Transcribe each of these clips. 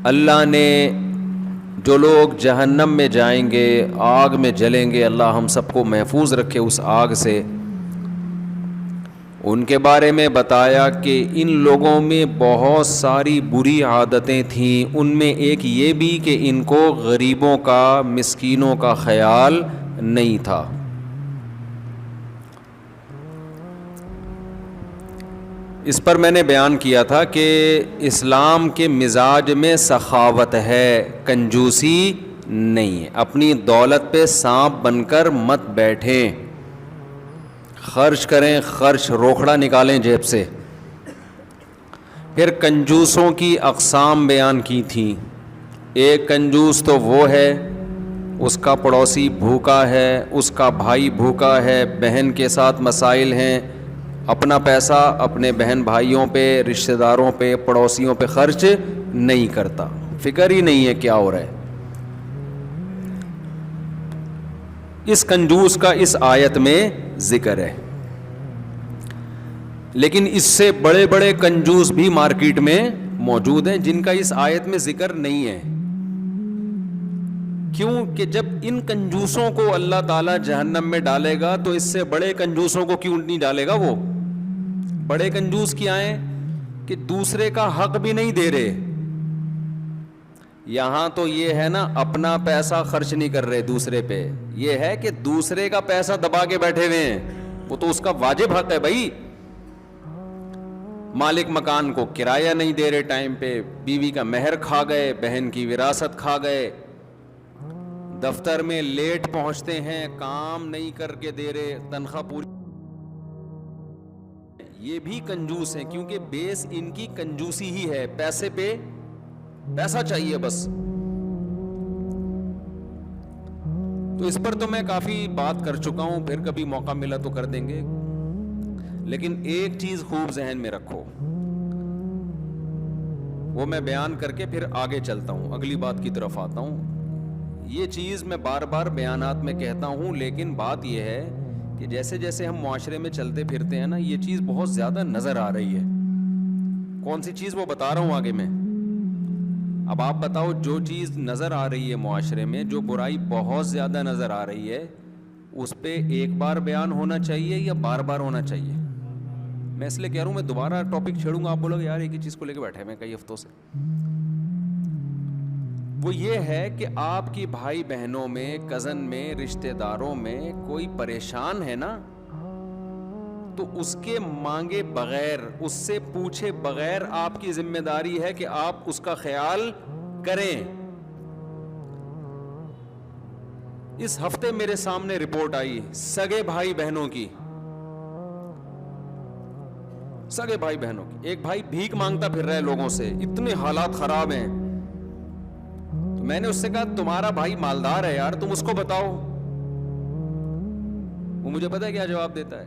اللہ نے جو لوگ جہنم میں جائیں گے، آگ میں جلیں گے، اللہ ہم سب کو محفوظ رکھے اس آگ سے، ان کے بارے میں بتایا کہ ان لوگوں میں بہت ساری بری عادتیں تھیں، ان میں ایک یہ بھی کہ ان کو غریبوں کا، مسکینوں کا خیال نہیں تھا۔ اس پر میں نے بیان کیا تھا کہ اسلام کے مزاج میں سخاوت ہے، کنجوسی نہیں ہے۔ اپنی دولت پہ سانپ بن کر مت بیٹھیں، خرچ کریں، خرچ روکھڑا نکالیں جیب سے۔ پھر کنجوسوں کی اقسام بیان کی تھیں۔ ایک کنجوس تو وہ ہے اس کا پڑوسی بھوکا ہے، اس کا بھائی بھوکا ہے، بہن کے ساتھ مسائل ہیں، اپنا پیسہ اپنے بہن بھائیوں پہ، رشتہ داروں پہ، پڑوسیوں پہ خرچ نہیں کرتا، فکر ہی نہیں ہے کیا ہو رہا ہے۔ اس کنجوس کا اس آیت میں ذکر ہے، لیکن اس سے بڑے بڑے کنجوس بھی مارکیٹ میں موجود ہیں جن کا اس آیت میں ذکر نہیں ہے۔ کیوں کہ جب ان کنجوسوں کو اللہ تعالیٰ جہنم میں ڈالے گا تو اس سے بڑے کنجوسوں کو کیوں نہیں ڈالے گا؟ وہ بڑے کنجوس کیا ہیں کہ دوسرے کا حق بھی نہیں دے رہے۔ یہاں تو یہ ہے نا، اپنا پیسہ خرچ نہیں کر رہے دوسرے پہ، یہ ہے کہ دوسرے کا پیسہ دبا کے بیٹھے ہوئے ہیں، وہ تو اس کا واجب حق ہے بھائی۔ مالک مکان کو کرایہ نہیں دے رہے ٹائم پہ، بیوی کا مہر کھا گئے، بہن کی وراثت کھا گئے، دفتر میں لیٹ پہنچتے ہیں، کام نہیں کر کے دے رہے، تنخواہ پوری۔ یہ بھی کنجوس ہیں کیونکہ بیس ان کی کنجوسی ہی ہے، پیسے پہ پیسہ چاہیے بس۔ تو اس پر تو میں کافی بات کر چکا ہوں، پھر کبھی موقع ملا تو کر دیں گے، لیکن ایک چیز خوب ذہن میں رکھو، وہ میں بیان کر کے پھر آگے چلتا ہوں، اگلی بات کی طرف آتا ہوں۔ یہ چیز میں بار بار بیانات میں کہتا ہوں، لیکن بات یہ ہے کہ جیسے جیسے ہم معاشرے میں چلتے پھرتے ہیں نا، یہ چیز بہت زیادہ نظر آ رہی ہے۔ کون سی چیز وہ بتا رہا ہوں آگے میں۔ اب آپ بتاؤ، جو چیز نظر آ رہی ہے معاشرے میں، جو برائی بہت زیادہ نظر آ رہی ہے، اس پہ ایک بار بیان ہونا چاہیے یا بار بار ہونا چاہیے؟ میں اس لیے کہہ رہا ہوں، میں دوبارہ ٹاپک چھیڑوں گا، آپ بولو گے یار ایک ہی چیز کو لے کے بیٹھے میں کئی ہفتوں سے۔ وہ یہ ہے کہ آپ کی بھائی بہنوں میں، کزن میں، رشتہ داروں میں کوئی پریشان ہے نا، تو اس کے مانگے بغیر، اس سے پوچھے بغیر آپ کی ذمہ داری ہے کہ آپ اس کا خیال کریں۔ اس ہفتے میرے سامنے رپورٹ آئی سگے بھائی بہنوں کی، سگے بھائی بہنوں کی۔ ایک بھائی بھیک مانگتا پھر رہا ہے لوگوں سے، اتنے حالات خراب ہیں۔ تو میں نے اس سے کہا تمہارا بھائی مالدار ہے یار، تم اس کو بتاؤ۔ وہ مجھے پتا ہے کیا جواب دیتا ہے؟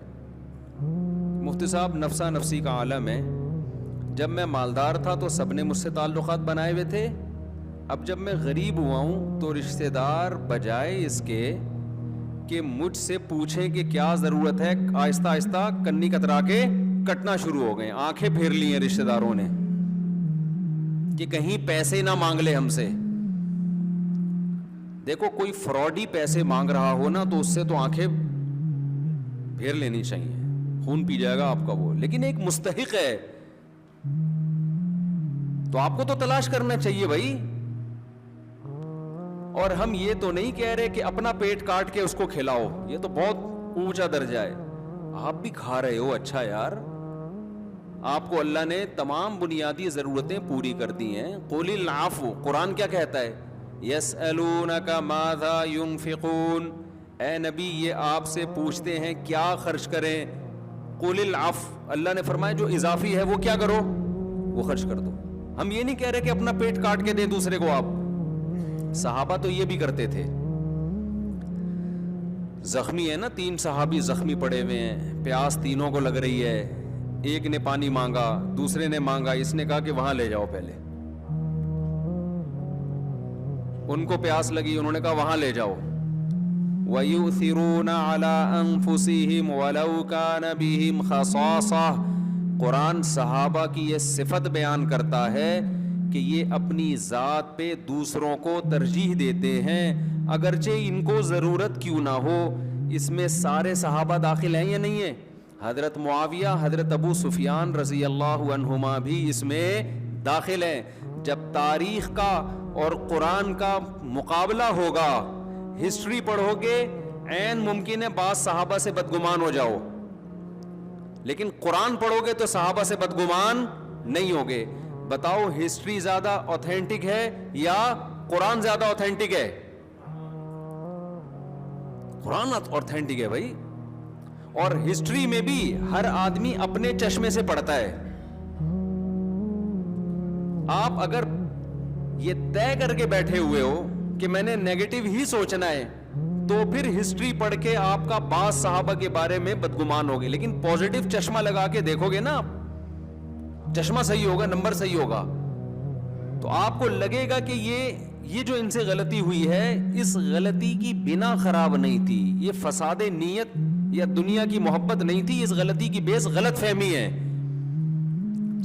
مفتی صاحب نفسا نفسی کا عالم ہے، جب میں مالدار تھا تو سب نے مجھ سے تعلقات بنائے ہوئے تھے، اب جب میں غریب ہوا ہوں تو رشتہ دار بجائے اس کے کہ مجھ سے پوچھیں کہ کیا ضرورت ہے، آہستہ آہستہ کنی کترا کے کٹنا شروع ہو گئے، آنکھیں پھیر لی ہیں رشتہ داروں نے کہ کہیں پیسے نہ مانگ لے ہم سے۔ دیکھو کوئی فراڈی پیسے مانگ رہا ہو نا تو اس سے تو آنکھیں پھیر لینی چاہیے، خون پی جائے گا آپ کا وہ، لیکن ایک مستحق ہے تو آپ کو تو تلاش کرنا چاہیے بھائی۔ اور ہم یہ تو نہیں کہہ رہے کہ اپنا پیٹ کاٹ کے اس کو کھلاؤ، یہ تو بہت اونچا درجہ ہے۔ آپ بھی کھا رہے ہو، اچھا یار، آپ کو اللہ نے تمام بنیادی ضرورتیں پوری کر دی ہیں۔ قُلِ الْعَفْوَ، قرآن کیا کہتا ہے؟ يَسْأَلُونَكَ مَاذَا يُنْفِقُونَ، اے نبی یہ آپ سے پوچھتے ہیں کیا خرچ کریں۔ قُلِ الْعَفْوَ، اللہ نے فرمایا جو اضافی ہے وہ کیا کرو، وہ خرچ کر دو۔ ہم یہ نہیں کہہ رہے کہ اپنا پیٹ کاٹ کے دیں دوسرے کو آپ، صحابہ تو یہ بھی کرتے تھے۔ زخمی ہے نا، 3 صحابی زخمی پڑے ہوئے ہیں، پیاس تینوں کو لگ رہی ہے، ایک نے پانی مانگا، دوسرے نے مانگا، اس نے کہا کہ وہاں لے جاؤ پہلے، ان کو پیاس لگی، انہوں نے کہا وہاں لے جاؤ۔ وَيُؤْثِرُونَ عَلَىٰ أَنفُسِهِمْ وَلَوْ كَانَ بِهِمْ خَصَاصَةٌ، قرآن صحابہ کی یہ صفت بیان کرتا ہے کہ یہ اپنی ذات پہ دوسروں کو ترجیح دیتے ہیں اگرچہ ان کو ضرورت کیوں نہ ہو. اس میں سارے صحابہ داخل ہیں یا نہیں ہیں؟ حضرت معاویہ، حضرت ابو سفیان رضی اللہ عنہما بھی اس میں داخل ہیں. جب تاریخ کا اور قرآن کا مقابلہ ہوگا، ہسٹری پڑھو گے، عین ممکن ہے بعض صحابہ سے بدگمان ہو جاؤ، لیکن قرآن پڑھو گے تو صحابہ سے بدگمان نہیں ہوگے. بتاؤ ہسٹری زیادہ اوتھینٹک ہے یا قرآن زیادہ اوتھینٹک ہے؟ قرآن اوتھینٹک ہے بھائی. اور ہسٹری میں بھی ہر آدمی اپنے چشمے سے پڑھتا ہے. آپ اگر یہ طے کر کے بیٹھے ہوئے ہو کہ میں نے نیگیٹو ہی سوچنا ہے تو پھر ہسٹری پڑھ کے آپ کا بعض صحابہ کے بارے میں بدگمان ہوگی. لیکن پوزیٹو چشمہ لگا کے دیکھو گے نا، چشمہ صحیح ہوگا، نمبر صحیح ہوگا، تو آپ کو لگے گا کہ یہ جو ان سے غلطی ہوئی ہے، اس غلطی کی بنا خراب نہیں تھی، یہ فساد نیت یا دنیا کی محبت نہیں تھی، اس غلطی کی بیس غلط فہمی ہے.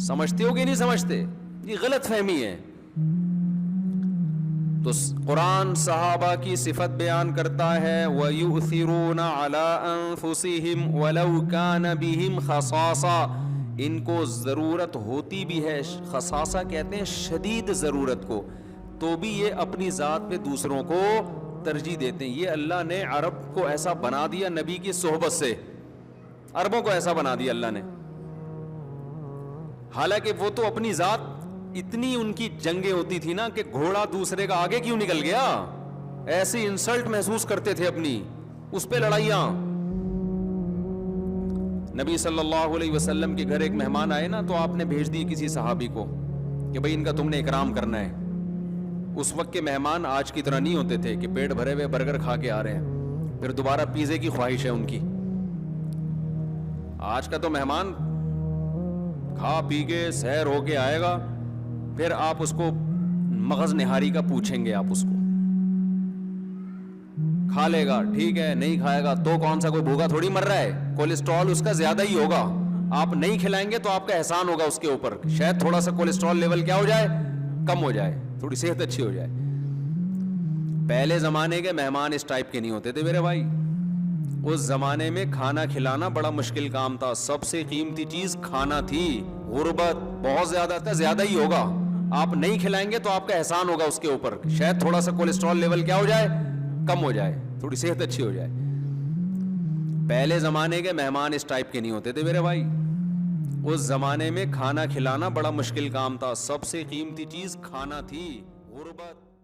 سمجھتے ہو کہ نہیں سمجھتے؟ یہ غلط فہمی ہے. تو قرآن صحابہ کی صفت بیان کرتا ہے وَيُؤْثِرُونَ عَلَىٰ أَنفُسِهِمْ وَلَوْ كَانَ بِهِمْ خَصَاصَةٌ. ان کو ضرورت ہوتی بھی ہے، خصاصہ کہتے ہیں شدید ضرورت کو، تو بھی یہ اپنی ذات پہ دوسروں کو ترجیح دیتے ہیں. یہ اللہ نے عرب کو ایسا بنا دیا نبی کی صحبت سے، عربوں کو ایسا بنا دیا اللہ نے. حالانکہ وہ تو اپنی ذات اتنی ان کی جنگیں ہوتی تھی نا کہ گھوڑا دوسرے کا آگے کیوں نکل گیا، ایسی انسلٹ محسوس کرتے تھے اپنی، اس پہ لڑائیاں. نبی صلی اللہ علیہ وسلم کے گھر ایک مہمان آئے نا، تو آپ نے بھیج دی کسی صحابی کو کہ بھئی ان کا تم نے اکرام کرنا ہے. اس وقت کے مہمان آج کی طرح نہیں ہوتے تھے کہ پیٹ بھرے ہوئے برگر کھا کے آ رہے ہیں پھر دوبارہ پیزے کی خواہش ہے ان کی. آج کا تو مہمان کھا پی کے سیر ہو کے آئے گا، پھر آپ اس کو مغز نہاری کا پوچھیں گے، آپ اس کو کھا لے گا ٹھیک ہے، نہیں کھائے گا تو کون سا کوئی بھوکا تھوڑی مر رہا ہے، کولیسٹرول اس کا زیادہ ہی ہوگا. آپ نہیں کھلائیں گے تو آپ کا احسان ہوگا اس کے اوپر، شاید تھوڑا سا کولیسٹرول لیول کیا ہو جائے، کم ہو جائے، تھوڑی صحت اچھی ہو جائے. پہلے زمانے کے مہمان اس ٹائپ کے نہیں ہوتے تھے میرے بھائی. اس زمانے میں کھانا کھلانا بڑا مشکل کام تھا، سب سے قیمتی چیز کھانا تھی. غربت بہت زیادہ تھا، زیادہ ہی ہوگا. آپ نہیں کھلائیں گے تو آپ کا احسان ہوگا اس کے اوپر، شاید تھوڑا سا کولیسٹرول لیول کیا ہو جائے، کم ہو جائے، تھوڑی صحت اچھی ہو جائے. پہلے زمانے کے مہمان اس ٹائپ کے نہیں ہوتے تھے میرے بھائی. اس زمانے میں کھانا کھلانا بڑا مشکل کام تھا، سب سے قیمتی چیز کھانا تھی. غربت